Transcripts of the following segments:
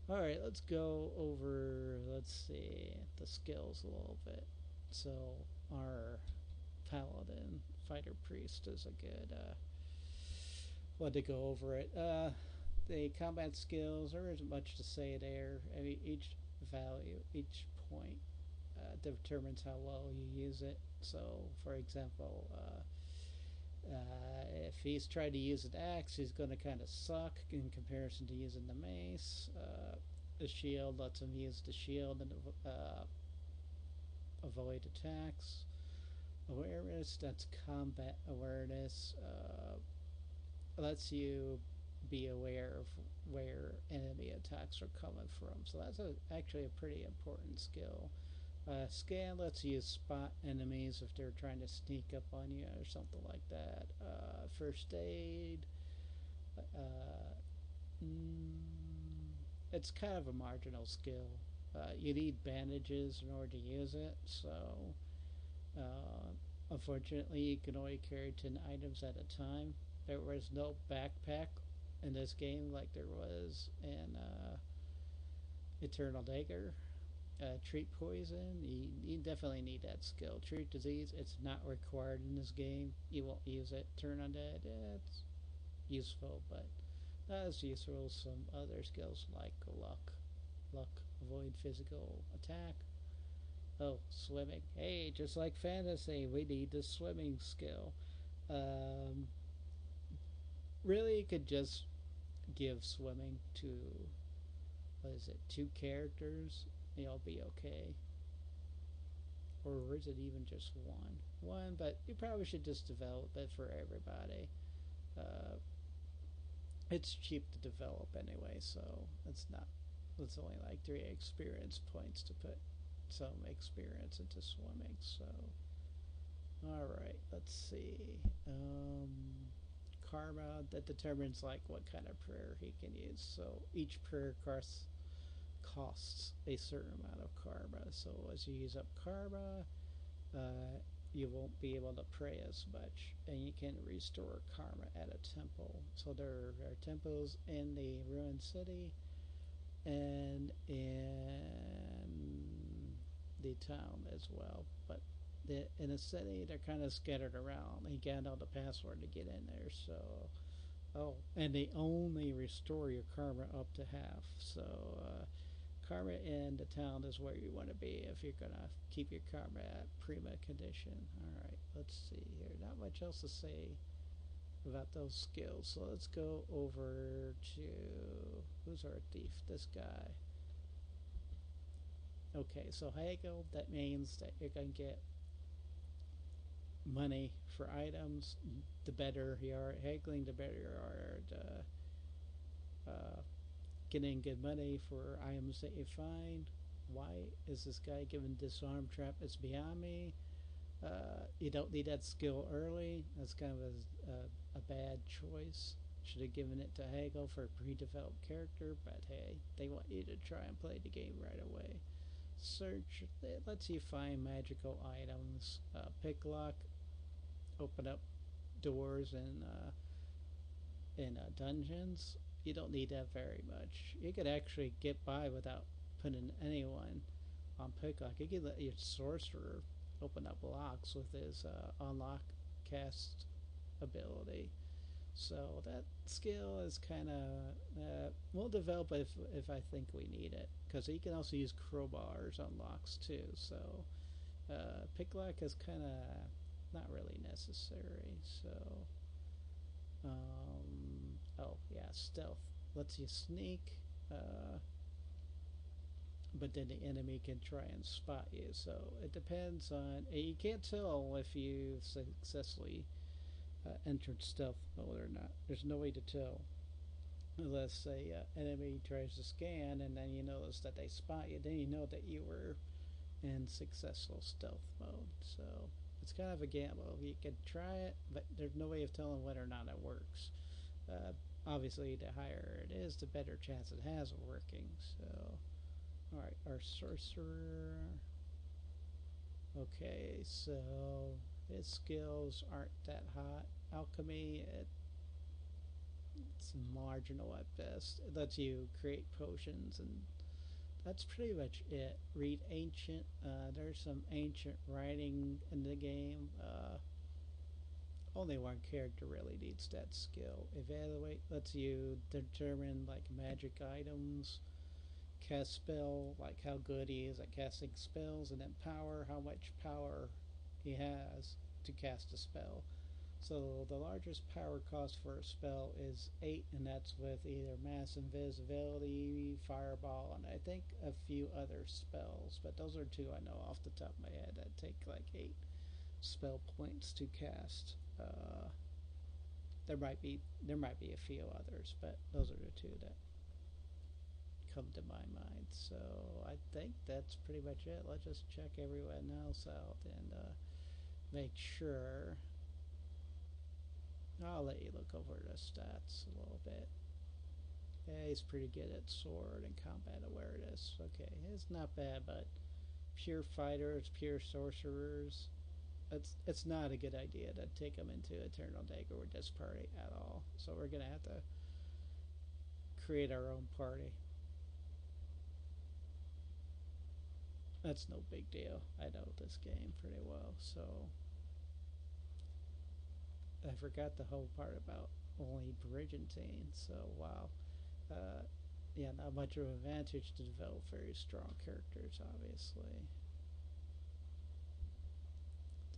Alright, let's go over, let's see, the skills a little bit. So, our Paladin, Fighter Priest, is a good one to go over it. The combat skills, there isn't much to say there. I mean, each value, each point determines how well you use it. So, for example, if he's trying to use an axe, he's going to kind of suck in comparison to using the mace. The shield lets him use the shield and avoid attacks. Awareness, that's combat awareness, lets you be aware of where enemy attacks are coming from. So that's actually a pretty important skill. Scan lets you spot enemies if they're trying to sneak up on you or something like that. First aid, uh, it's kind of a marginal skill. You need bandages in order to use it, so uh, unfortunately you can only carry 10 items at a time. There was no backpack in this game like there was in Eternal Dagger. Treat poison, you definitely need that skill. Treat disease, it's not required in this game. You won't use it. Turn undead, it's useful, but not as useful as some other skills like luck, avoid physical attack. Oh, swimming. Hey, just like fantasy, we need the swimming skill. Um, really, you could just give swimming to, what is it, two characters. You'll be okay. Or is it even just one? One, but you probably should just develop it for everybody. Uh, it's cheap to develop anyway, so it's only like 3 experience points to put some experience into swimming. So, all right, let's see. Karma, that determines like what kind of prayer he can use. So each prayer costs a certain amount of karma. So as you use up karma, uh, you won't be able to pray as much, and you can restore karma at a temple. So there are temples in the ruined city and in the town as well. But in the city, they're kind of scattered around. You can't know the password to get in there. So, oh, and they only restore your karma up to half. So, karma in the town is where you want to be if you're gonna keep your karma at prima condition. All right, let's see here. Not much else to say about those skills. So let's go over to, who's our thief? This guy. Okay, so haggle, that means that you're gonna get money for items. The better you are at haggling, the better you are at getting good money for items that you find. Why is this guy given disarm trap? It's beyond me. You don't need that skill early. That's kind of a bad choice. Should have given it to Hagel for a pre-developed character, but hey, they want you to try and play the game right away. Search, it lets you find magical items. Pick lock, open up doors in dungeons. You don't need that very much. You could actually get by without putting anyone on picklock. You could let your sorcerer open up locks with his unlock cast ability. So that skill is kind of we'll develop if I think we need it, because he can also use crowbars on locks too. So picklock is kind of not really necessary. So oh yeah, stealth lets you sneak, but then the enemy can try and spot you. So it depends on. You can't tell if you successfully entered stealth mode or not. There's no way to tell unless a enemy tries to scan, and then you notice that they spot you. Then you know that you were in successful stealth mode. So it's kind of a gamble. You can try it, but there's no way of telling whether or not it works. Obviously, the higher it is, the better chance it has of working. So, all right, our sorcerer. Okay, so his skills aren't that hot. Alchemy, It's marginal at best. It lets you create potions, and that's pretty much it. Read ancient. There's some ancient writing in the game. Only one character really needs that skill. Evaluate lets you determine like magic items, cast spell, like how good he is at casting spells, and then power, how much power he has to cast a spell. So the largest power cost for a spell is 8, and that's with either mass invisibility, fireball, and I think a few other spells. But those are two I know off the top of my head that take like 8 spell points to cast. There might be a few others, but those are the two that come to my mind. So I think that's pretty much it. Let's just check everyone else out and make sure. I'll let you look over the stats a little bit. Yeah, he's pretty good at sword and combat awareness. Okay, it's not bad, but pure fighters, pure sorcerers, it's not a good idea to take them into Eternal Dagger with this party at all. So we're gonna have to create our own party. That's no big deal. I know this game pretty well, so I forgot the whole part about only Brigantine. So wow, uh, yeah, not much of an advantage to develop very strong characters, obviously.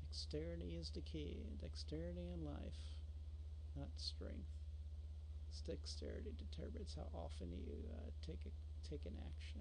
Dexterity is the key. Dexterity in life, not strength. Dexterity determines how often you take an action.